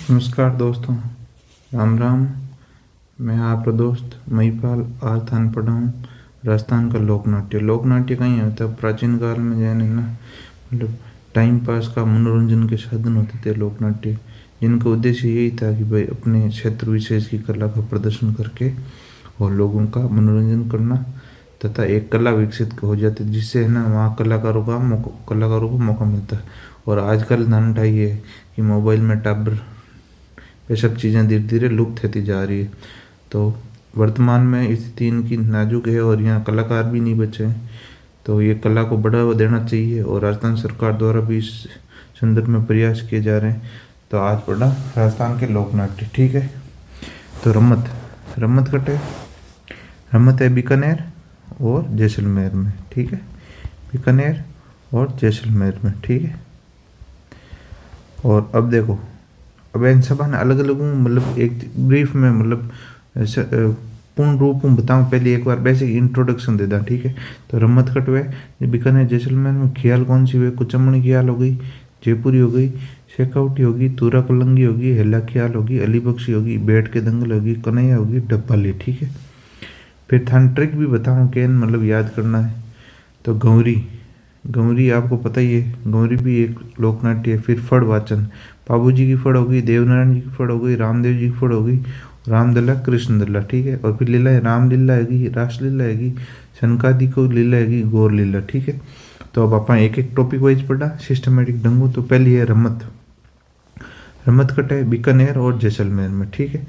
नमस्कार दोस्तों, राम राम। मैं आपका दोस्त महिपाल आर्थान पढ़ा हूँ। राजस्थान का लोकनाट्य लोकनाट्य कहीं होता है प्राचीन काल में जाने ना, मतलब टाइम पास का मनोरंजन के साधन होते थे लोकनाट्य, जिनका उद्देश्य यही था कि भाई अपने क्षेत्र विशेष की कला का प्रदर्शन करके और लोगों का मनोरंजन करना तथा एक कला विकसित हो जाती जिससे है ना वहाँ कलाकारों को मौका मिलता है। और आजकल नानटा ये है कि मोबाइल में टाबर ये सब चीज़ें धीरे धीरे लुप्त होती जा रही है। तो वर्तमान में स्थिति इनकी नाजुक है और यहाँ कलाकार भी नहीं बचे हैं। तो ये कला को बढ़ावा देना चाहिए और राजस्थान सरकार द्वारा भी इस संदर्भ में प्रयास किए जा रहे हैं। तो आज पढ़ा राजस्थान के लोकनाट्य, ठीक है। तो रम्मत रम्मत कटे रम्मत है बीकानेर और जैसलमेर में, ठीक है। बीकानेर और जैसलमेर में, ठीक है। और अब देखो, अब इन सब ना अलग अलग मतलब एक ब्रीफ में मतलब पूर्ण रूप में बताऊँ, पहले एक बार बेसिक इंट्रोडक्शन दे दें, ठीक है। तो रम्मत कटवे बीकानेर जैसलमेर में ख्याल कौन सी हुई, कुचमणी ख्याल हो गई, जयपुरी हो गई, शेखावटी होगी, तूरा कलंगी होगी, हेला ख्याल होगी, अली बख्शी होगी, बैठ के दंगल होगी, कन्हैया होगी, डब्बाली, ठीक है। फिर थान ट्रिक भी बताऊँ कैन मतलब याद करना है। तो गौरी गौरी आपको पता ही है, गौरी भी एक लोकनाट्य है। फिर फड़ वाचन, बाबू जी की फड़ होगी, देवनारायण जी की फड़ हो गई, रामदेव जी की फड़ हो गई, रामदल्ला कृष्ण दल्ला, ठीक है। और फिर लीला रामलीला हैगी, रासलीला हैगी, शनकादी को लीला हैगी, गौर लीला, ठीक है। तो अब आप एक एक टॉपिक वाइज पढ़ा सिस्टमेटिक ढंगू। तो पहली है रम्मत रम्मत कटे बीकानेर और जैसलमेर में, ठीक है,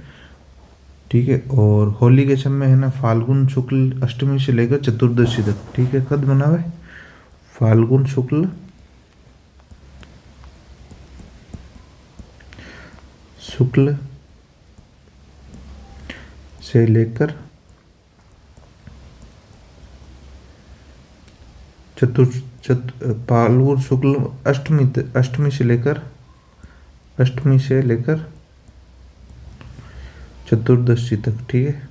ठीक है। और होली के समय है ना फाल्गुन शुक्ल अष्टमी से लेकर चतुर्दशी तक, ठीक है। कद मनावे फाल्गुन शुक्ल शुक्ल से लेकर फाल्गुन शुक्ल अष्टमी से लेकर चतुर्दशी तक, ठीक है,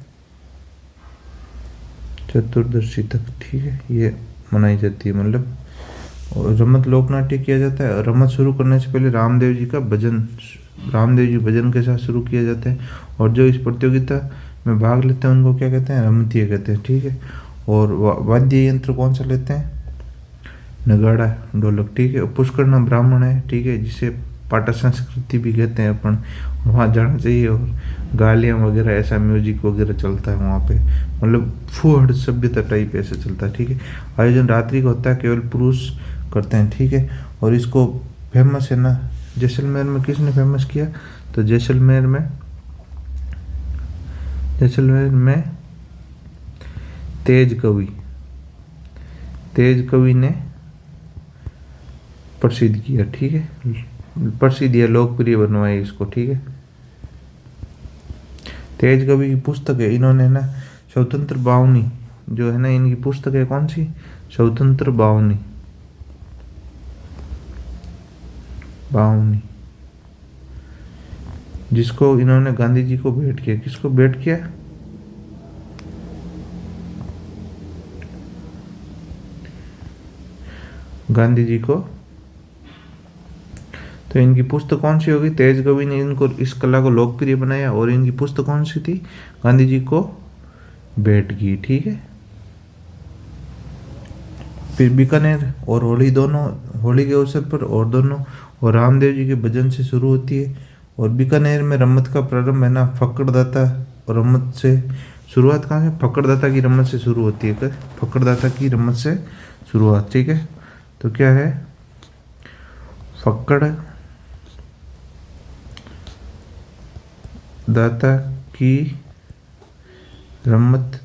चतुर्दशी तक, ठीक है, ये मनाई जाती है। मतलब और रमत लोकनाट्य किया जाता है। रमत शुरू करने से पहले रामदेव जी भजन के साथ शुरू किया जाता है। और जो इस प्रतियोगिता में भाग लेते हैं उनको क्या कहते हैं, रमतीय कहते हैं, ठीक है। और वाद्य यंत्र कौन सा लेते हैं, नगाड़ा ढोलक, ठीक है। और पुष्कर नाम ब्राह्मण है, ठीक है, जिसे पाटा संस्कृति भी कहते हैं अपन, वहाँ जाना चाहिए। और गालियाँ वगैरह ऐसा म्यूजिक वगैरह चलता है वहाँ पे, मतलब फूहड़ सभ्यता टाइप ऐसे चलता है, ठीक है। आयोजन रात्रि का होता है, केवल पुरुष करते हैं, ठीक है। और इसको फेमस है ना जैसलमेर में किसने फेमस किया, तो जैसलमेर में तेज कवि ने प्रसिद्ध किया, ठीक है, प्रसिद्ध या लोकप्रिय बनवाया इसको, ठीक है। तेज कवि की पुस्तक है, इन्होंने ना स्वतंत्र बावनी जो है ना, इनकी पुस्तक है कौन सी, स्वतंत्र बावनी जिसको इन्होंने गांधी जी को भेंट किया। किसको भेंट किया, गांधी जी को। तो इनकी पुस्तक कौन सी होगी, तेज कवि ने इनको इस कला को लोकप्रिय बनाया। और इनकी पुस्तक कौन सी थी, गांधी जी को भेंट की, ठीक है। फिर बीकानेर और होली दोनों, होली के अवसर पर और दोनों और रामदेव जी के भजन से शुरू होती है। और बीकानेर में रम्मत का प्रारंभ है ना फक्कड़दाता और रम्मत से शुरुआत कहाँ से, फक्कड़दाता की रम्मत से शुरू होती है। फक्कड़दाता की रम्मत से शुरुआत, ठीक है। तो क्या है, फक्कड़ दाता की रम्मत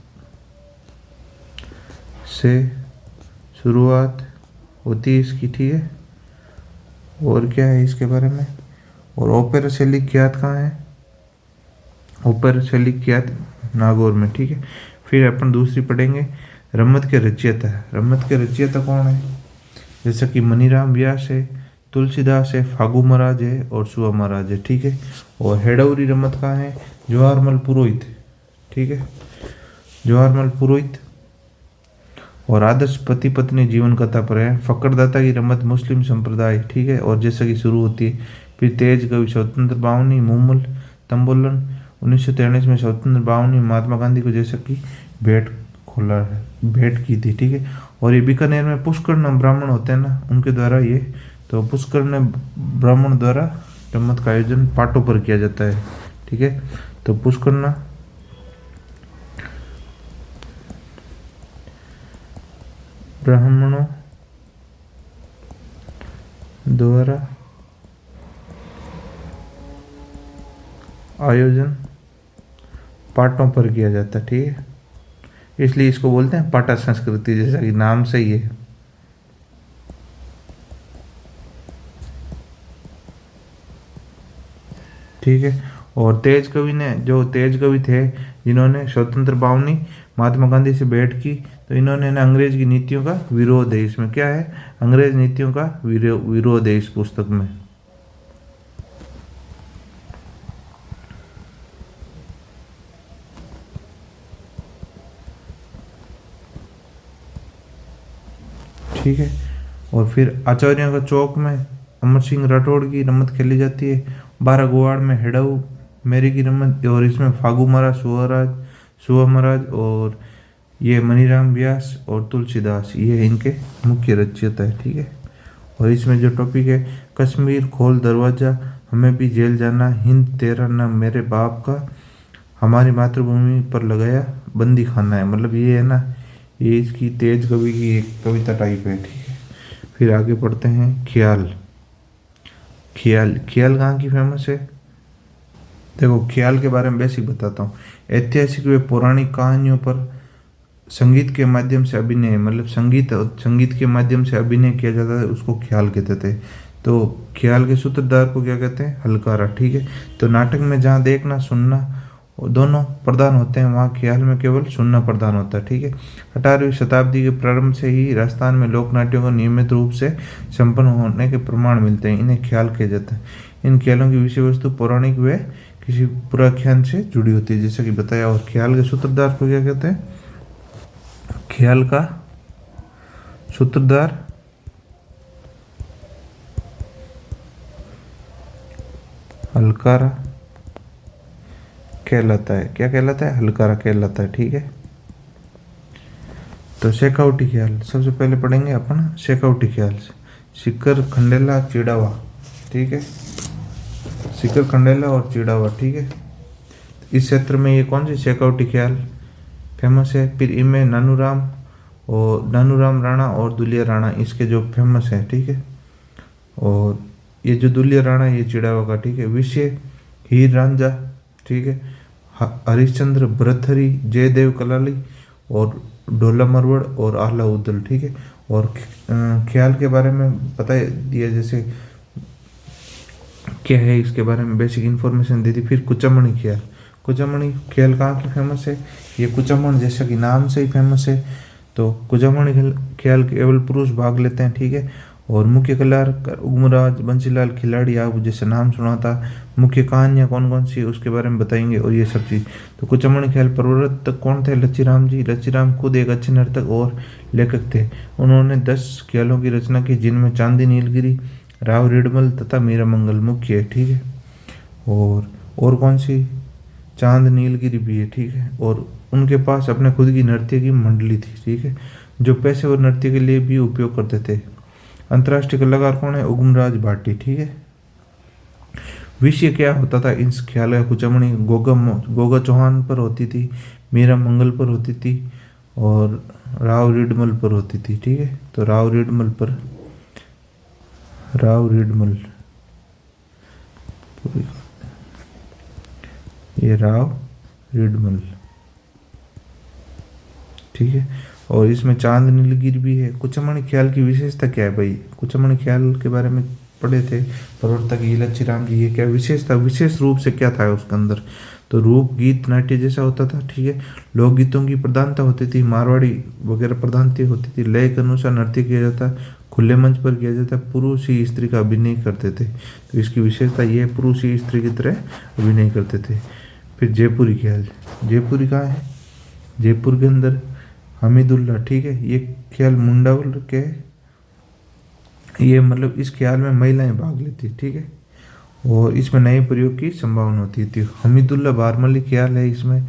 से शुरुआत होती है इसकी, ठीक है। और क्या है इसके बारे में, और ओपेरा शैली ख्यात कहाँ है, ओपेरा शैली ख्यात नागौर में, ठीक है। फिर अपन दूसरी पढ़ेंगे रम्मत के रचयिता कौन है, जैसा कि मनीराम व्यास है, तुलसीदास है, फागू महाराज है और सुआ महाराज है, ठीक है। और हेडौरी रम्मत कहाँ है, जवाहरमल पुरोहित, ठीक है, जवाहरमल पुरोहित। और आदर्श पति पत्नी जीवन कथा पर है। फक्कड़दाता की रमत मुस्लिम संप्रदाय, ठीक है। और जैसा कि शुरू होती है फिर तेज कवि स्वतंत्र बावनी मुमल तंबोलन 1943 में स्वतंत्र बावनी महात्मा गांधी को जैसा कि भेंट खोला भेंट की थी, ठीक है। और ये बीकानेर में पुष्कर ब्राह्मण होते हैं ना, उनके द्वारा ये, तो पुष्कर ब्राह्मण द्वारा रम्मत का आयोजन पाटों पर किया जाता है, ठीक है। तो पुष्कर ब्राह्मणों द्वारा आयोजन पाटों पर किया जाता है, ठीक है। इसलिए इसको बोलते हैं पाटा संस्कृति, जैसा कि नाम से ही है। ठीक है। और तेज कवि थे जिन्होंने स्वतंत्र बावनी महात्मा गांधी से भेंट की, तो इन्होंने ना अंग्रेज की नीतियों का विरोध है, इसमें क्या है, अंग्रेज नीतियों का विरोध है इस पुस्तक में। ठीक है। और फिर आचार्यों का चौक में अमर सिंह राठौड़ की रमत खेली जाती है। 12 गोवाड़ में हेड़ऊ मेरी की रमत, और इसमें फागू महाराज सुहा महाराज और ये मनीराम व्यास और तुलसीदास, ये इनके मुख्य रचयिता है, ठीक है। और इसमें जो टॉपिक है, कश्मीर खोल दरवाजा, हमें भी जेल जाना, हिंद तेरा नाम मेरे बाप का, हमारी मातृभूमि पर लगाया बंदी खाना है, मतलब ये है ना, ये इसकी तेज कवि की एक कविता टाइप है, ठीक है। फिर आगे पढ़ते हैं ख्याल। ख्याल कहाँ की फेमस है, देखो ख्याल के बारे में बेसिक बताता हूँ। ऐतिहासिक व पौराणिक कहानियों पर संगीत के माध्यम से अभिनय, मतलब संगीत के माध्यम से अभिनय किया जाता है, उसको ख्याल कहते थे। तो ख्याल के सूत्रधार को क्या कहते हैं, हलकारा, ठीक है। तो नाटक में जहाँ देखना सुनना दोनों प्रधान होते हैं, वहाँ ख्याल में केवल सुनना प्रधान होता है, ठीक है। 18वीं शताब्दी के प्रारंभ से ही राजस्थान में लोक नाट्यों को नियमित रूप से संपन्न होने के प्रमाण मिलते हैं, इन्हें ख्याल कहा जाता है। इन ख्यालों की विषय वस्तु पौराणिक व किसी पुराख्यान से जुड़ी होती है, जैसा कि बताया। और ख्याल के सूत्रधार को क्या कहते हैं, ख्याल का सूत्रधार हलकारा कहलाता है। क्या कहलाता है, हलकारा कहलाता है, ठीक है। तो शेखावटी ख्याल सबसे पहले पढ़ेंगे अपन, शेखावटी ख्याल से सिक्कर खंडेला चिड़ावा, ठीक है। सिक्कर खंडेला और चिड़ावा, ठीक है। इस क्षेत्र में ये कौन सी शेखावटी ख्याल फेमस है। फिर इनमें नानूराम राणा और दुलिया राणा इसके जो फेमस है, ठीक है। और ये जो दुलिया राणा ये चिड़ावा का, ठीक है। विषय हीर रांझा, ठीक है। हरिश्चंद्र भरथरी जयदेव कलाली और ढोला मरवड़ और आला उदल, ठीक है। और ख्याल के बारे में बता दिया, जैसे क्या है इसके बारे में बेसिक इन्फॉर्मेशन दे दी। फिर कुचामणी ख्याल कहाँ की फेमस है, ये कुचामण जैसा कि नाम से ही फेमस है। तो कुचामणी ख्याल केवल पुरुष भाग लेते हैं, ठीक है। और मुख्य कलाकार उगमराज बंसीलाल खिलाड़ी, आप जैसे नाम सुना था। मुख्य कहानियाँ कौन कौन सी उसके बारे में बताएंगे, और ये सब चीज़। तो कुचामणी ख्याल प्रवर्तक कौन थे, लच्छीराम जी। लच्छीराम खुद एक अच्छे नर्तक और लेखक थे। उन्होंने 10 ख्यालों की रचना की, जिनमें चांदी नीलगिरी, राव रिडमल तथा मीरा मंगल मुख्य है, ठीक है। और कौन सी, चांद नीलगिरी भी है, ठीक है। और उनके पास अपने खुद की नृत्य की मंडली थी, ठीक है, जो पेशेवर नृत्य के लिए भी उपयोग करते थे। अंतर्राष्ट्रीय कलाकार कौन है, उगमराज भाटी, ठीक है। विषय क्या होता था इस ख्याल का, कुचामणी गोगा चौहान पर होती थी, मीरा मंगल पर होती थी और राव रिडमल पर होती थी, ठीक है। तो राव रिडमल ये राव रिडमल, ठीक है। और इसमें चांद नीलगिरी भी है। कुचामणी ख्याल की विशेषता क्या है भाई, कुचामणी ख्याल के बारे में पढ़े थे, प्रवर्तक ये लच्छीराम जी। ये क्या विशेषता, विशेष रूप से क्या था उसके अंदर, तो रूप गीत नाट्य जैसा होता था, ठीक है। लोकगीतों की प्रधानता होती थी, मारवाड़ी वगैरह प्रधानता होती थी। लय के अनुसार नृत्य किया जाता, खुले मंच पर किया जाता, पुरुष ही स्त्री का अभिनय करते थे। तो इसकी विशेषता ये है, पुरुष ही स्त्री की तरह अभिनय करते थे। फिर जयपुरी ख्याल, जयपुरी कहाँ है, जयपुर के अंदर हमीदुल्ला, ठीक है। ये ख्याल मुंडावल के, ये मतलब इस ख्याल में महिलाएं भाग लेती, ठीक है। और इसमें नए प्रयोग की संभावना होती थी। हमीदुल्लाह बारमली ख्याल है इसमें,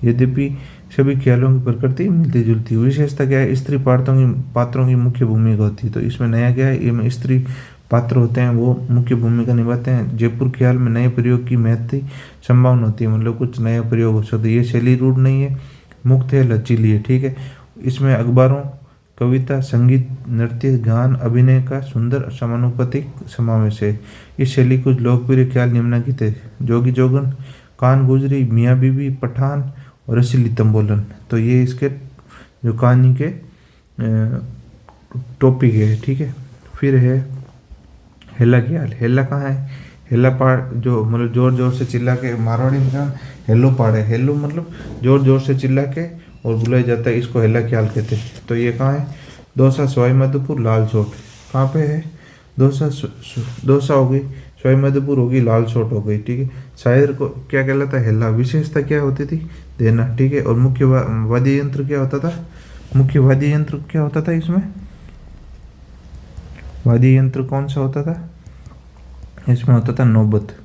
यद्यपि सभी ख्यालों की प्रकृति मिलती जुलती। विशेषता क्या है, स्त्री पात्रों की मुख्य भूमिका होती है। तो इसमें नया क्या है, इसमें स्त्री पात्र होते हैं वो मुख्य भूमिका निभाते हैं। जयपुर ख्याल में नए प्रयोग की महत्व संभावना होती है, मतलब कुछ नया प्रयोग हो सकता है। ये शैली रूढ़ नहीं है, मुक्त है, लचीली है, ठीक है। इसमें अखबारों, कविता, संगीत, नृत्य, गान, अभिनय का सुंदर समानुपातिक समावेश है। इस शैली कुछ लोकप्रिय ख्याल निम्नलिखित है: जोगी जोगन, कान गुजरी, मियाँ बीवी, पठान और रसीली तंबोलन। तो ये इसके जो कहानी के टॉपिक है, ठीक है। फिर है हेला ख्याल। हेला कहाँ है, हेला पहाड़ जो मतलब जोर जोर से चिल्ला के, मारवाड़ी में क्या हेलो पहाड़ है, हेलो मतलब जोर जोर से चिल्ला के और बुलाया जाता है, इसको हेला ख्याल कहते हैं। तो ये कहाँ है, दौसा, सवाई माधोपुर, लालसोट। कहाँ पे है, दौसा, दौसा हो गई, सवाई माधोपुर होगी, लालसोट हो गई, ठीक है। शायर को क्या कहलाता है, हेला। विशेषता क्या होती थी, देना, ठीक है। और मुख्य वाद्य यंत्र क्या होता था, मुख्य वाद्य यंत्र क्या होता था इसमें, वाद्य यंत्र कौन सा होता था, इसमें होता था नौबत,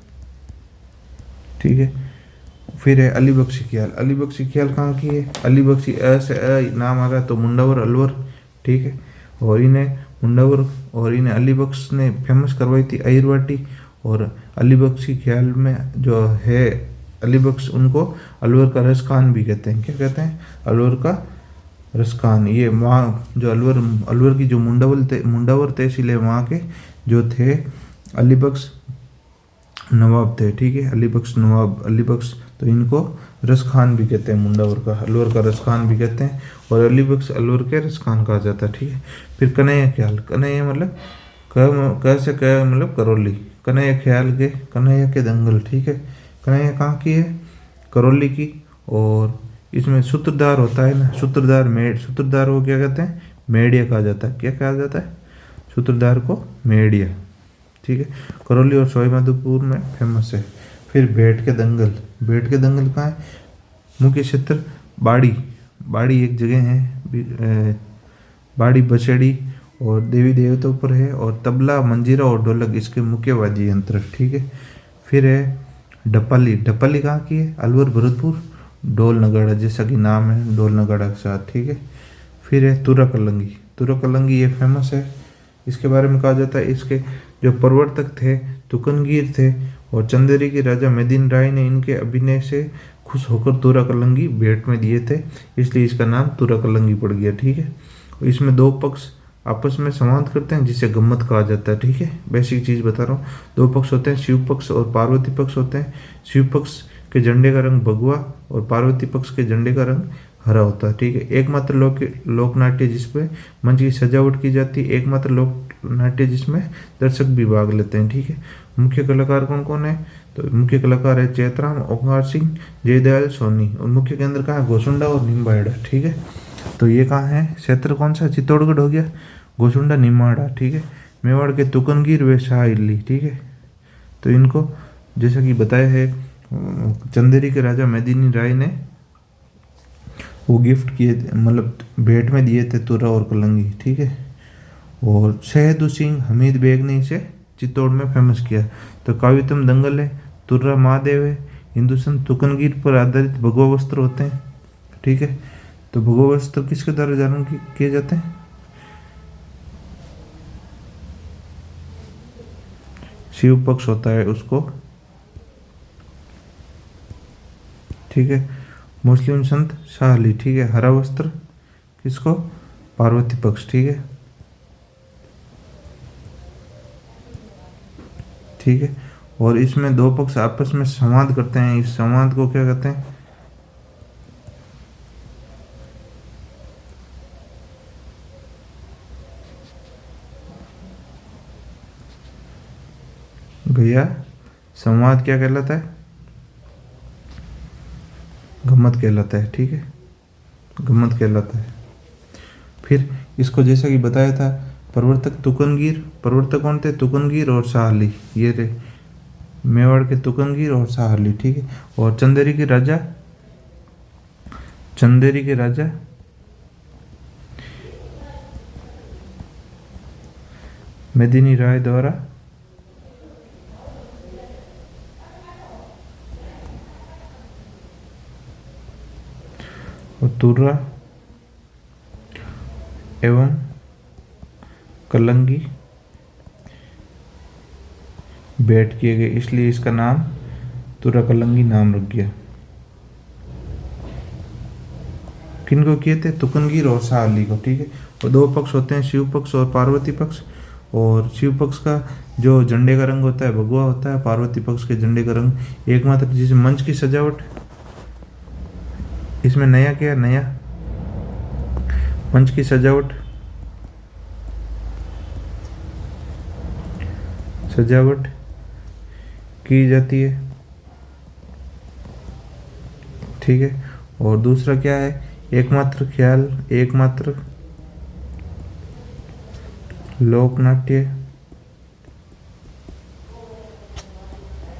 ठीक है। फिर है अली बख्शी ख्याल। अली बख्शी ख्याल कहाँ की है, अली बख्शी से नाम आ रहा तो मुंडावर अलवर, ठीक है। और इन्हें मुंडावर और इन्हें अली बख्श ने फेमस करवाई थी अहिरवाटी। और अली बख्शी ख्याल में जो है अली बख्श, उनको अलवर का रस खान भी कहते हैं। क्या कहते हैं, अलवर का रस खान। ये वहाँ जो अलवर की जो मुंडावर तहसील है, वहाँ के जो थे अली बख्श नवाब थे, ठीक है। अली बख्श नवाब, अली बख्श, तो इनको रस खान भी कहते हैं, मुंडावर का, अलवर का रस खान भी कहते हैं। और अली बख्श अलवर के रस खान कहा जाता है, ठीक है। फिर कन्हैया ख्याल। कन्हैया मतलब कैसे कह मतलब करौली। कन्हैया ख्याल के, कन्हैया के दंगल, ठीक है। कन्हैया कहाँ की है, करौली की। और इसमें सूत्रधार होता है ना, सूत्रधार को क्या कहते हैं, मेड़िया कहा जाता है। क्या कहा जाता है, सूत्रधार को मेड़िया, ठीक है। करौली और सवाई माधोपुर में फेमस है। फिर भेंट के दंगल। भेंट के दंगल कहाँ है, मुख्य क्षेत्र बाड़ी एक जगह है, बाड़ी बछड़ी और देवी देवताओं पर है। और तबला, मंजीरा और ढोलक इसके मुख्य वाद्य यंत्र, ठीक है। फिर है ढपाली। ढपाली कहाँ की है, अलवर भरतपुर, ढोल नगाड़ा, जैसा कि नाम है ढोल नगाड़ा के साथ, ठीक है। फिर है तुरा कलंगी। तुरा कलंगी ये फेमस है, इसके बारे में कहा जाता है, इसके जो प्रवर्तक थे तुकनगीर थे। और चंदेरी के राजा मेदिन राय ने इनके अभिनय से खुश होकर तुरा कलंगी भेंट में दिए थे, इसलिए इसका नाम तुरा कलंगी पड़ गया, ठीक है। इसमें दो पक्ष आपस में संवाद करते हैं, जिसे गम्मत कहा जाता है, ठीक है। बेसिक चीज़ बता रहा हूँ। दो पक्ष होते हैं, शिव पक्ष और पार्वती पक्ष होते हैं। शिव पक्ष के झंडे का रंग भगवा और पार्वती पक्ष के झंडे का रंग हरा होता है, ठीक है। एकमात्र लोकनाट्य जिसमें मंच की सजावट की जाती है, एकमात्र लोकनाट्य जिसमें दर्शक भी भाग लेते हैं, ठीक है। मुख्य कलाकार कौन कौन है, तो मुख्य कलाकार है चैतराम, ओंकार सिंह, जयदयाल सोनी। और मुख्य केंद्र कहाँ है, गोसुंडा और निम्बाहेड़ा, ठीक है। तो ये कहाँ है, क्षेत्र कौन सा, चित्तौड़गढ़ हो गया, गोसुंडा, निम्बाहेड़ा, ठीक है। मेवाड़ के तुकनगीर व शाह इल्ली, ठीक है। तो इनको जैसा कि बताया है, चंदेरी के राजा मेदिनी राय ने वो गिफ्ट किए, मतलब भेंट में दिए थे तुरा और कलंगी, ठीक है। और शहदू सिंह हमीद बेग ने इसे चित्तौड़ में फेमस किया। तो काव्यतम दंगल है, तुर्रा महादेव है, हिंदुस्तान तुकनगीर पर आधारित भगवा वस्त्र होते हैं, ठीक है। तो भगवा वस्त्र किसके द्वारा धारण किए जाते हैं, शिव पक्ष होता है उसको, ठीक है। मुस्लिम संत शाह अली, ठीक है। हरा वस्त्र किसको, पार्वती पक्ष, ठीक है, ठीक है। और इसमें दो पक्ष आपस में संवाद करते हैं, इस संवाद को क्या कहते हैं, भैया संवाद क्या कहलाता है, गम्मत कहलाता है, ठीक है, गम्मत कहलाता है। फिर इसको जैसा कि बताया था, प्रवर्तक तुकनगीर, प्रवर्तक कौन थे, तुकनगीर और शाह अली, ये थे मेवाड़ के तुकनगीर और शाह अली, ठीक है। और चंदेरी के राजा मेदिनी राय द्वारा और तुर्रा एवं कलंगी भेंट किए गए, इसलिए इसका नाम तुर्रा कलंगी नाम रख गया। किनको किए थे? तुकनगीर और शाह अली को, ठीक है। और दो पक्ष होते हैं, शिव पक्ष और पार्वती पक्ष। और शिव पक्ष का जो झंडे का रंग होता है भगवा होता है, पार्वती पक्ष के झंडे का रंग एकमात्र। जिसे मंच की सजावट, इसमें नया क्या? नया मंच की सजावट की जाती है, ठीक है। और दूसरा क्या है? एकमात्र ख्याल, एकमात्र लोकनाट्य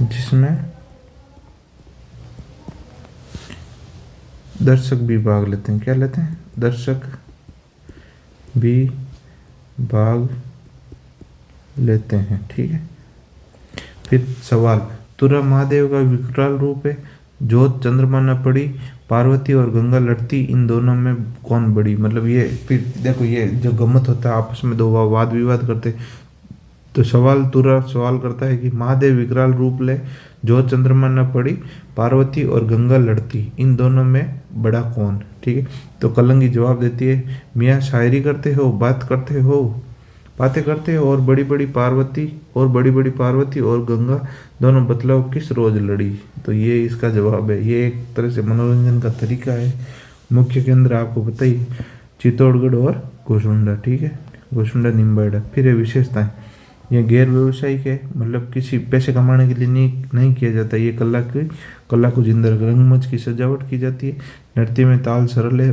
जिसमें दर्शक भी भाग लेते हैं। क्या लेते हैं? दर्शक भी भाग लेते हैं, ठीक है। फिर सवाल, तुर्रा महादेव का विकराल रूप है, जोत चंद्रमा न पड़ी, पार्वती और गंगा लड़ती, इन दोनों में कौन बड़ी? मतलब ये फिर देखो, ये जो गम्मत होता है आपस में दो वाद विवाद करते। तो सवाल, तुर्रा सवाल करता है कि महादेव विकराल रूप ले, जोत चंद्रमा न पड़ी, पार्वती और गंगा लड़ती, इन दोनों में बड़ा कौन? ठीक है। तो कलंगी जवाब देती है, मियाँ शायरी करते हो, बातें करते हो, और बड़ी बड़ी पार्वती और गंगा दोनों बतलाओ किस रोज लड़ी? तो ये इसका जवाब है। ये एक तरह से मनोरंजन का तरीका है। मुख्य केंद्र आपको बताइए चित्तौड़गढ़ और गोसुंडा, ठीक है, गोसुंडा निम्बाड़ा। फिर ये विशेषताएं, ये गैर व्यवसायिक है, मतलब किसी पैसे कमाने के लिए नहीं किया जाता। ये कला को जिंदा रख, रंगमंच की सजावट की जाती है। नृत्य में ताल सरल है,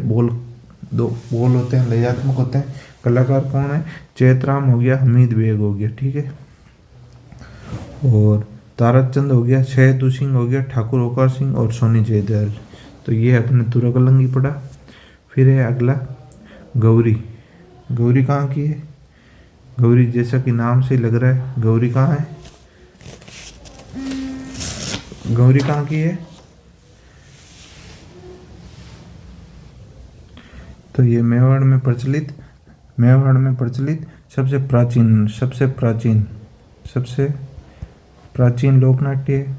दो बोल होते हैं, लयात्मक होते हैं। कलाकार कौन है? चैतराम हो गया, हमीद बेग हो गया, ठीक है। और ताराचंद हो गया, शहतू सिंह हो गया, ठाकुर ओकार सिंह और सोनी जयदयाल। तो ये अपने तुर्रा कलंगी पढ़ा। फिर है अगला गौरी। गौरी कहाँ की है? गौरी जैसा कि नाम से लग रहा है, गौरी कहाँ है? गौरी कहाँ की है? तो ये मेवाड़ में प्रचलित सबसे प्राचीन लोकनाट्य है।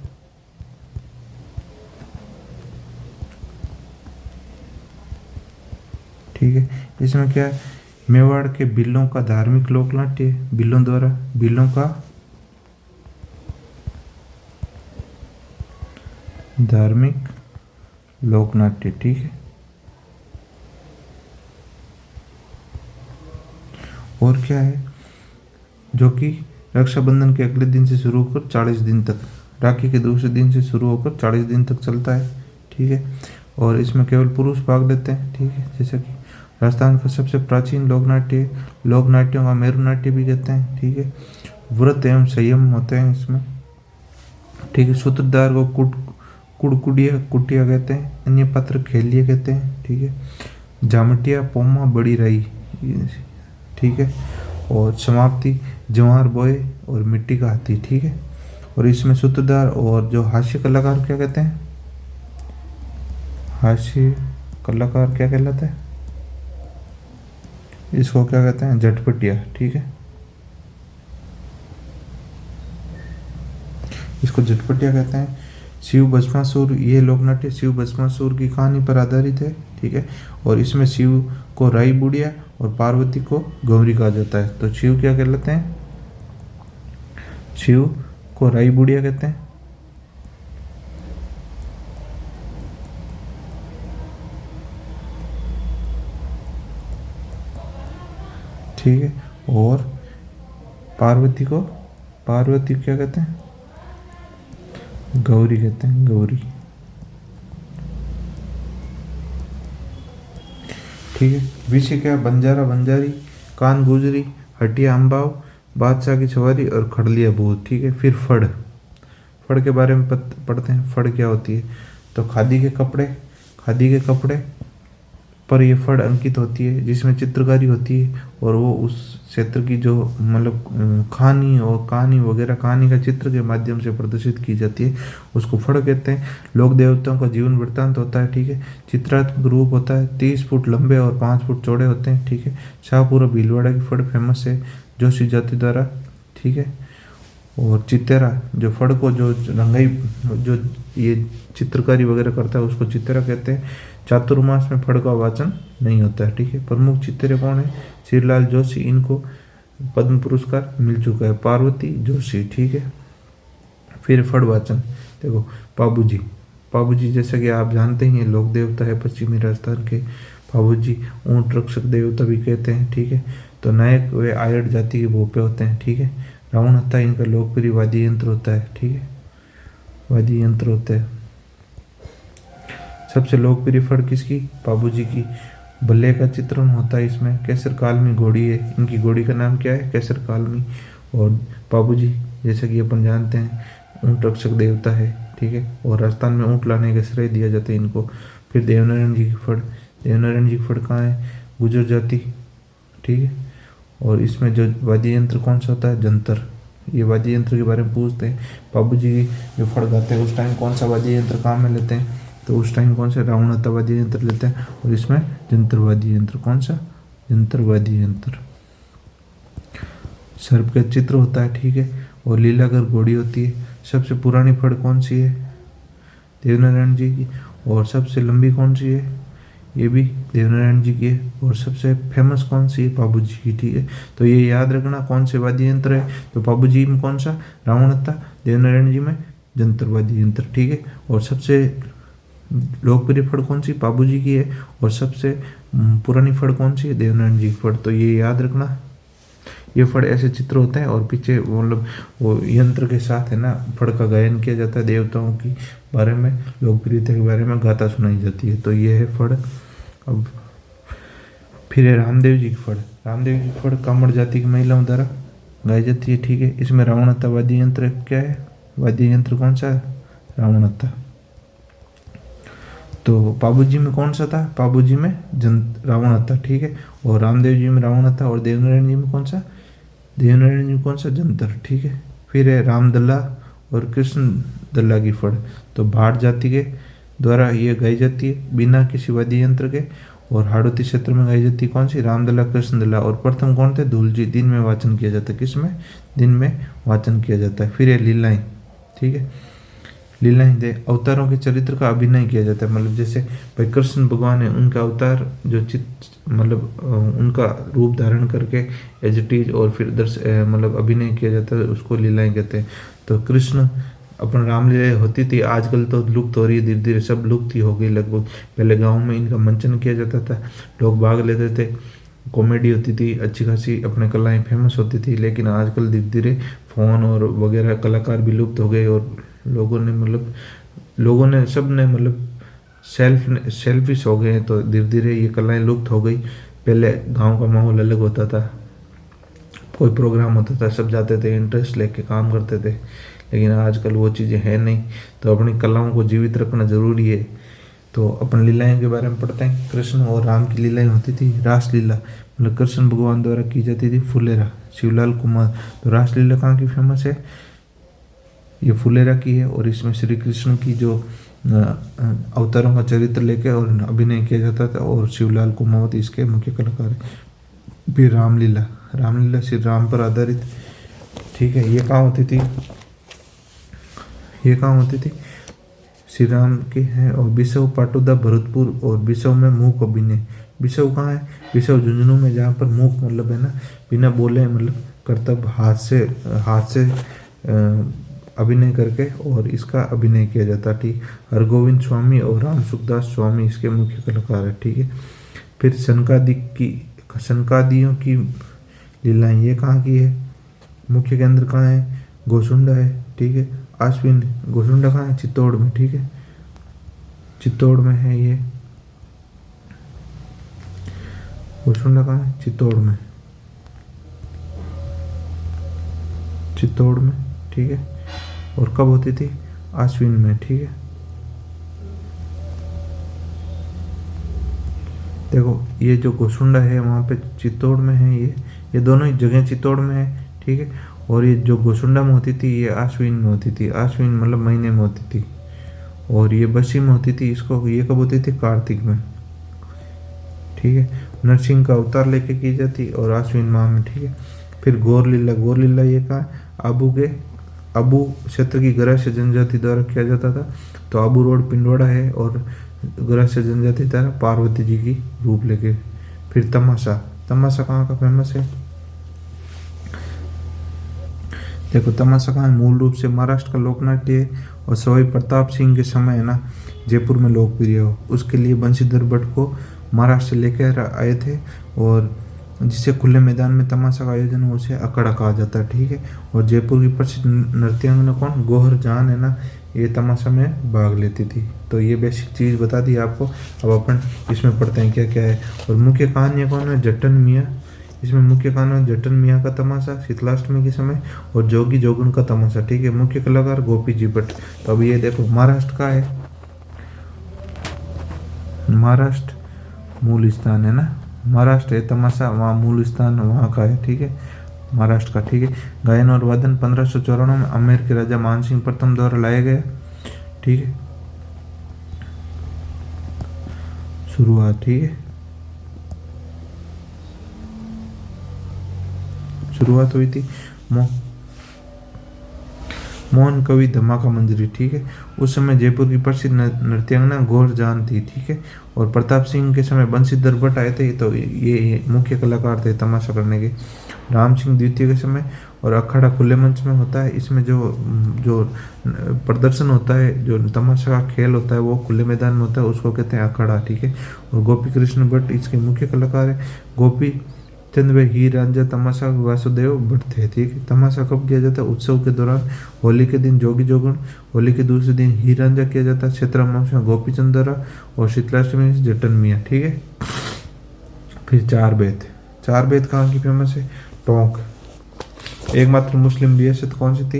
ठीक है। इसमें क्या है? मेवाड़ के बिल्लों का धार्मिक लोकनाट्य है, बिल्लों का धार्मिक लोकनाट्य, ठीक है। और क्या है? जो कि रक्षाबंधन के अगले दिन से शुरू होकर 40 दिन तक, राखी के दूसरे दिन से शुरू होकर 40 दिन तक चलता है, ठीक है। और इसमें केवल पुरुष भाग लेते हैं, ठीक है। जैसा कि राजस्थान का सबसे प्राचीन लोकनाट्य, लोकनाट्यों का मेरु नाट्य भी कहते हैं, ठीक है। व्रत एवं संयम होते हैं इसमें, ठीक है। सूत्रधार को कुटिया कहते हैं, अन्य पात्र खेलिया कहते हैं, ठीक है। जामटिया पोमा बड़ी रही, ठीक है। और समाप्ति जवाहर बोए और मिट्टी का हाथी, ठीक है। और इसमें सूत्रधार और जो हास्य कलाकार क्या कहते हैं? हास्य कलाकार क्या कहलाता है? इसको क्या कहते हैं? झटपटिया, ठीक है। इसको झटपटिया कहते हैं। शिव भस्मासुर, ये लोकनाट्य शिव भस्मासुर की कहानी पर आधारित है, ठीक है। और इसमें शिव को राई बुढ़िया और पार्वती को गौरी कहा जाता है। तो शिव क्या कहलाते हैं? शिव को राई बुढ़िया कहते हैं, ठीक है। और पार्वती क्या कहते हैं? गौरी कहते हैं, गौरी, ठीक है। विषय क्या? बंजारा बंजारी, कान गुजरी, हटिया अम्बाव, बादशाह की सवारी और खड़लिया भूत, ठीक है। फिर फड़ के बारे में पढ़ते हैं। फड़ क्या होती है? तो खादी के कपड़े पर ये फड़ अंकित होती है जिसमें चित्रकारी होती है और वो उस क्षेत्र की जो मतलब कहानी और कहानी वगैरह कहानी का चित्र के माध्यम से प्रदर्शित की जाती है, उसको फड़ कहते हैं। लोक देवताओं का जीवन वृत्तांत होता है, ठीक है। चित्रात्मक रूप होता है, 30 फुट लंबे और 5 फुट चौड़े होते हैं, ठीक है। शाहपुरा भीलवाड़ा की फड़ फेमस है जोशी जाति द्वारा, ठीक है। और चित्तेरा जो फड़ को जो रंगाई जो ये चित्रकारी वगैरह करता है उसको चित्तेरा कहते हैं। चातुर्मास में फड़ का वाचन नहीं होता है, ठीक है। प्रमुख चित्तेरे कौन है? श्रीलाल जोशी, इनको पद्म पुरस्कार मिल चुका है। पार्वती जोशी, ठीक है। फिर फड़ वाचन देखो, पाबूजी, पाबूजी जैसा कि आप जानते ही हैं लोक देवता है पश्चिमी राजस्थान के। पाबूजी ऊंट रक्षक देवता भी कहते हैं, ठीक है। तो नायक वे आयड़ जाति के भोपे होते हैं, ठीक है। रावण हत्था इनका लोकप्रिय वाद्य यंत्र होता है, ठीक है, वाद्य यंत्र होता है। सबसे लोकप्रिय फड़ किसकी? पाबूजी की। बल्ले का चित्रण होता है इसमें। केसर कालमी घोड़ी है, इनकी घोड़ी का नाम क्या है? केसर कालमी। और पाबूजी जैसा कि अपन जानते हैं ऊंट रक्षक देवता है, ठीक है। और राजस्थान में ऊंट लाने का श्रेय दिया जाता है इनको। फिर देवनारायण जी की फड़, देवनारायण जी की फड़ कहाँ है? गुजर जाति, ठीक है। और इसमें जो वाद्य यंत्र कौन सा होता है? जंतर। ये वाद्य यंत्र के बारे में पूछते हैं। बाबूजी जो फड़ गाते हैं उस टाइम कौन सा वाद्य यंत्र काम में लेते हैं? तो उस टाइम कौन सा? रावण हत्था वाद्य यंत्र लेते हैं। और इसमें जंतर वाद्य यंत्र, कौन सा? जंतर वाद्य यंत्र। सर्प का चित्र होता है, ठीक है। और लीलागर घोड़ी होती है। सबसे पुरानी फड़ कौन सी है? देवनारायण जी की। और सबसे लंबी कौन सी है? ये भी देवनारायण जी की है। और सबसे फेमस कौन सी है? पाबूजी की, ठीक है। तो ये याद रखना कौन से वाद्य यंत्र है। तो पाबूजी में कौन सा? रावण हत्था। देवनारायण जी में जंतर वाद्य यंत्र, ठीक है। और सबसे लोकप्रिय फड़ कौन सी? पाबूजी की है। और सबसे पुरानी फड़ कौन सी है? देवनारायण जी की फड़। तो ये याद रखना। ये फड़ ऐसे चित्र होते हैं और पीछे मतलब वो यंत्र के साथ है ना फड़ का गायन किया जाता है, देवताओं की बारे में, लोकप्रियता के बारे में गाथा सुनाई जाती है। तो ये है फड़। अब फिर है रामदेव जी की फड़। रामदेव जी की फड़ कामड़ जाति की महिलाओं द्वारा गाई जाती है, ठीक है। इसमें रावण हत्था वाद्य यंत्र क्या है? वाद्य यंत्र कौन सा है? रावण हत्था। तो पाबूजी में कौन सा था? पाबूजी में रावण हत्था, ठीक है। और रामदेव जी में रावण हत्था। और देवनारायण जी में कौन सा? देवनारायण जी में कौन सा? जंतर, ठीक है। फिर है रामदल्ला और कृष्ण दल्ला की फड़। तो भाट जाति के द्वारा ये गाई जाती है बिना किसी वाद्य यंत्र के। और हाड़ौती क्षेत्र में गाई जाती है कौन सी? रामदल्ला, कृष्ण दल्ला। और प्रथम कौन थे? धूल जी। दिन में वाचन किया जाता है। किसमें? दिन में वाचन किया जाता है। फिर है लीलाएं, ठीक है। लीलाएं दे अवतारों के चरित्र का अभिनय किया जाता है। मतलब जैसे भाई कृष्ण भगवान है उनका अवतार जो मतलब उनका रूप धारण करके एज इट इज और फिर मतलब अभिनय किया जाता है, उसको लीलाएं कहते हैं। तो कृष्ण अपन रामलीला होती थी, आजकल तो लुप्त हो रही है धीरे धीरे, सब लुप्त ही हो गई लगभग। पहले गाँव में इनका मंचन किया जाता था, लोग भाग लेते थे, कॉमेडी होती थी, अच्छी खासी अपने कलाएं फेमस होती थी। लेकिन आजकल धीरे धीरे फ़ोन और वगैरह कलाकार भी लुप्त हो गए और लोगों ने सब ने मतलब सेल्फिश हो गए हैं। तो धीरे धीरे ये कलाएं लुप्त हो गई। पहले गांव का माहौल अलग होता था, कोई प्रोग्राम होता था सब जाते थे, इंटरेस्ट लेके काम करते थे। लेकिन आजकल वो चीज़ें हैं नहीं। तो अपनी कलाओं को जीवित रखना ज़रूरी है। तो अपन लीलाएं के बारे में पढ़ते हैं। कृष्ण और राम की लीलाएं होती थी। रासलीला मतलब कृष्ण भगवान द्वारा की जाती थी फुलेरा, शिवलाल कुमार। तो रासलीला कहाँ की फेमस है? ये फुलेरा की है। और इसमें श्री कृष्ण की जो अवतारों का चरित्र लेके और अभिनय किया जाता था। और शिवलाल कुमावत इसके मुख्य कलाकार हैं। फिर रामलीला, रामलीला श्री राम पर आधारित, ठीक है। ये कहाँ होती थी? ये कहाँ होती थी? श्री राम के हैं। और बिसव पाटुदा भरतपुर और बिसव में मूक अभिनय। बिसव कहाँ है? बिसव झुंझुनू में, जहाँ पर मूक मतलब है ना बिना बोले मतलब कर्तव्य हाथ से अभिनय करके और इसका अभिनय किया जाता, ठीक। हरगोविंद स्वामी और राम सुखदास स्वामी इसके मुख्य कलाकार है, ठीक है। फिर सनकादियों की लीलाएं, ये कहाँ की है? मुख्य केंद्र कहाँ है? गोसुंडा है, ठीक है। आश्विन, गोसुंडा कहाँ है? चित्तौड़ में, ठीक है, चित्तौड़ में है ये। गोसुंडा कहाँ है? चित्तौड़ में, चित्तौड़ में, ठीक है। और कब होती थी? आश्विन में, ठीक है। देखो ये जो गोसुंडा है वहाँ पे चित्तौड़ में है, ये दोनों ही जगह चित्तौड़ में है, ठीक है। और ये जो गोसुंडा में होती थी ये आश्विन में होती थी, आश्विन मतलब महीने में होती थी। और ये बसी में होती थी, इसको ये कब होती थी, कार्तिक में, ठीक है। नरसिंह का अवतार लेके की जाती और आश्विन माह में, ठीक है। फिर गौर लीला, गौर लीला ये कहा आबू क्षेत्र की गरास्य जनजाति द्वारा किया जाता था। तो आबू रोड पिंडवाड़ा है और गरास्य जनजाति द्वारा पार्वती जी की रूप लेके। फिर तमाशा, तमाशा कहाँ का फेमस है, देखो तमाशा कहाँ है, मूल रूप से महाराष्ट्र का लोकनाट्य है और सवाई प्रताप सिंह के समय है ना जयपुर में लोकप्रिय हो, उसके लिए बंशीधर भट्ट को महाराष्ट्र से लेकर आए थे। और जिसे खुले मैदान में तमाशा का आयोजन हो उसे अखाड़ा कहा जाता है, ठीक है। और जयपुर की प्रसिद्ध नृत्यांगना कौन, गौहर जान है ना, ये तमाशा में भाग लेती थी। तो ये बेसिक चीज़ बता दी आपको। अब अपन इसमें पढ़ते हैं क्या क्या है। और मुख्य कहानियाँ कौन है, जट्टन मियाँ, इसमें मुख्य कहानी जट्टन मियाँ का तमाशा शीतलाष्टमी के समय और जोगी जोगन का तमाशा, ठीक है। मुख्य कलाकार गोपी जी भट्ट। तो अब ये देखो महाराष्ट्र का है, महाराष्ट्र मूल स्थान है ना, महाराष्ट्र है तमाशा, वहाँ मूल स्थान वहाँ का है, ठीक है, महाराष्ट्र का, ठीक है। गायन और वादन 1594 में आमेर के राजा मानसिंह प्रथम द्वारा लाया गया, ठीक है, शुरुआत, ठीक है, शुरुआत हुई थी मोहन कवि धमाका मंजरी, ठीक है। उस समय जयपुर की प्रसिद्ध नृत्यांगना गौर जान थी, ठीक है। और प्रताप सिंह के समय बंशीधर भट्ट आए थे, तो ये मुख्य कलाकार थे तमाशा करने के। राम सिंह द्वितीय के समय और अखाड़ा खुले मंच में होता है, इसमें जो जो प्रदर्शन होता है, जो तमाशा का खेल होता है वो खुले मैदान में होता है, उसको कहते हैं अखाड़ा, ठीक है। और गोपी कृष्ण भट्ट इसके मुख्य कलाकार है। गोपी चंद व हीर रांझा तमाशा वासुदेव भट्ट थे, ठीक है। तमाशा कब किया जाता है, उत्सव के दौरान, होली के दिन जोगी जोगन, होली के दूसरे दिन हीर रांझा किया जाता है, क्षेत्र में गोपी चंद द्वारा और शीतलाष्टमी जट्टन मियाँ, ठीक है। फिर चार बेत, चार बेत कहाँ की फेमस है, टोंक। एकमात्र मुस्लिम रियासत कौन सी थी,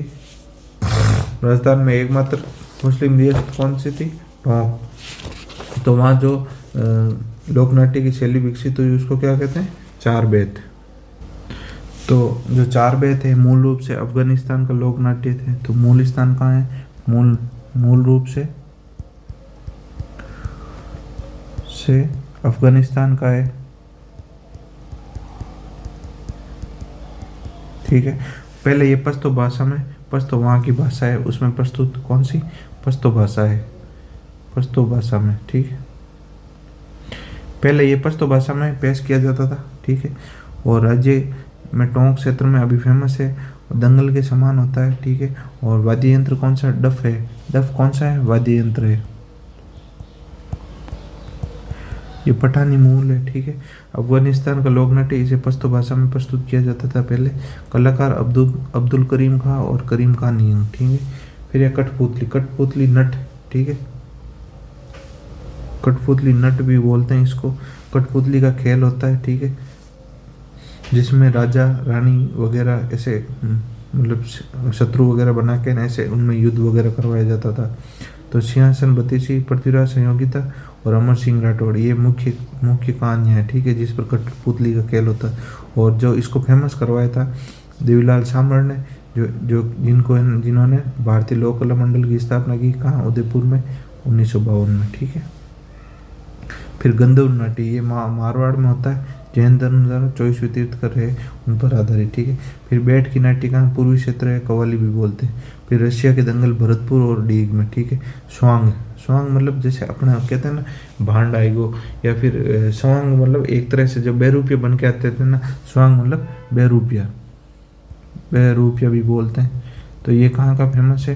राजस्थान में एकमात्र मुस्लिम रियासत कौन सी थी, टोंक। तो वहाँ जो लोकनाट्य की शैली विकसित हुई उसको क्या कहते हैं, चार बेत। तो जो चार बेत है मूल रूप से अफगानिस्तान का लोकनाट्य थे। तो मूल स्थान कहाँ है, मूल रूप से अफगानिस्तान का है, ठीक है। पहले ये पश्तो भाषा में, पश्तो वहाँ की भाषा है, उसमें प्रस्तुत कौन सी, पश्तो भाषा है, पश्तो भाषा में, ठीक है। पहले ये पश्तो भाषा में पेश किया जाता था, ठीक है। और राज्य में टोंक क्षेत्र में अभी फेमस है, दंगल के समान होता है, ठीक है। और वाद्य यंत्र कौन सा, डफ है, डफ कौन सा है, वाद्य यंत्र है, ये पठानी मूल है, ठीक है। अफगानिस्तान का लोकनाट्य इसे पश्तो भाषा में प्रस्तुत किया जाता था पहले। कलाकार अब्दुल करीम खां और करीम खान नियंग, ठीक है। फिर यह कठपुतली, कठपुतली नट, ठीक है, कठपुतली नट भी बोलते हैं इसको। कठपुतली का खेल होता है, ठीक है, जिसमें राजा रानी वगैरह ऐसे मतलब शत्रु वगैरह बना के ना ऐसे उनमें युद्ध वगैरह करवाया जाता था। तो सिंहासन बतीसी, पृथ्वीराज संयोगिता और अमर सिंह राठौड़ ये मुख्य कहानियाँ हैं, ठीक है, जिस पर कठपुतली का खेल होता है। और जो इसको फेमस करवाया था देवीलाल सामर ने, जिन्होंने भारतीय लोक कला मंडल की स्थापना की, कहाँ, उदयपुर में 1952 में, ठीक है। फिर गंधर्व नाट्य, ये मारवाड़ में होता है, जैन धर्म द्वारा 24 तीर्थंकर है उन पर आधारित, ठीक है। फिर बैठ की नाट्य कहाँ, पूर्वी क्षेत्र है, कव्वाली भी बोलते हैं। फिर रशिया के दंगल भरतपुर और डीग में, ठीक है। स्वांग, स्वांग मतलब जैसे अपना कहते हैं ना भांड आएगो, या फिर स्वांग मतलब एक तरह से जो बेरूपिया बन के आते थे ना, स्वांग मतलब बेरूपिया भी बोलते हैं। तो ये कहाँ का फेमस है,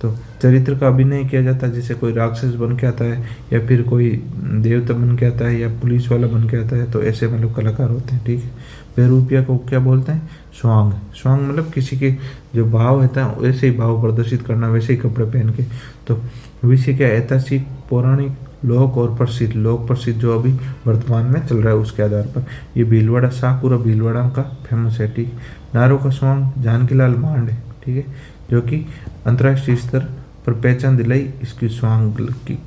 तो चरित्र का अभिनय किया जाता है, जैसे कोई राक्षस बन के आता है या फिर कोई देवता बन के आता है या पुलिस वाला बन के आता है, तो ऐसे मतलब कलाकार होते हैं, ठीक है। बेरूपिया को क्या बोलते हैं, स्वांग। स्वांग मतलब किसी के जो भाव होता है वैसे ही भाव प्रदर्शित करना, वैसे ही कपड़े पहन के। तो विषय क्या, ऐतिहासिक, पौराणिक, लोक और प्रसिद्ध, लोक प्रसिद्ध जो अभी वर्तमान में चल रहा है उसके आधार पर। ये भीलवाड़ा, शाहपुरा भीलवाड़ा का फेमस है, ठीक। नारों का स्वांग जानकीलाल मांड, ठीक है, जो कि अंतर्राष्ट्रीय स्तर पर पहचान दिलाई इसकी स्वांग की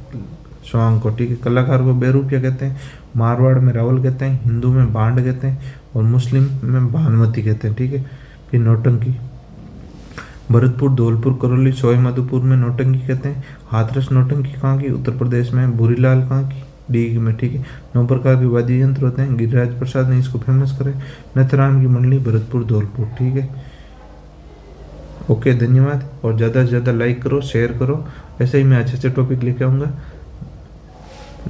स्वांग को, ठीक है। कलाकार को बेरूपिया कहते हैं, मारवाड़ में रावल कहते हैं, हिंदू में बांड कहते हैं और मुस्लिम में भानुमति कहते हैं, ठीक है। फिर नौटंकी, भरतपुर, धौलपुर, करौली, सवाई माधोपुर में नौटंकी कहते हैं। हाथरस नौटंकी कहाँ की? उत्तर प्रदेश में। भूरीलाल कहाँ की? डीग में, ठीक है। 9 प्रकार के वाद्य यंत्र होते हैं, गिरिराज प्रसाद ने इसको फेमस करे। नथराम की मंडली, भरतपुर, धौलपुर, ठीक है। ओके, धन्यवाद। और ज़्यादा से ज़्यादा लाइक करो, शेयर करो, ऐसे ही मैं अच्छे अच्छे टॉपिक लेके आऊँगा।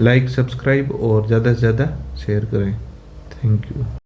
लाइक, सब्सक्राइब और ज़्यादा से ज़्यादा शेयर करें। Thank you.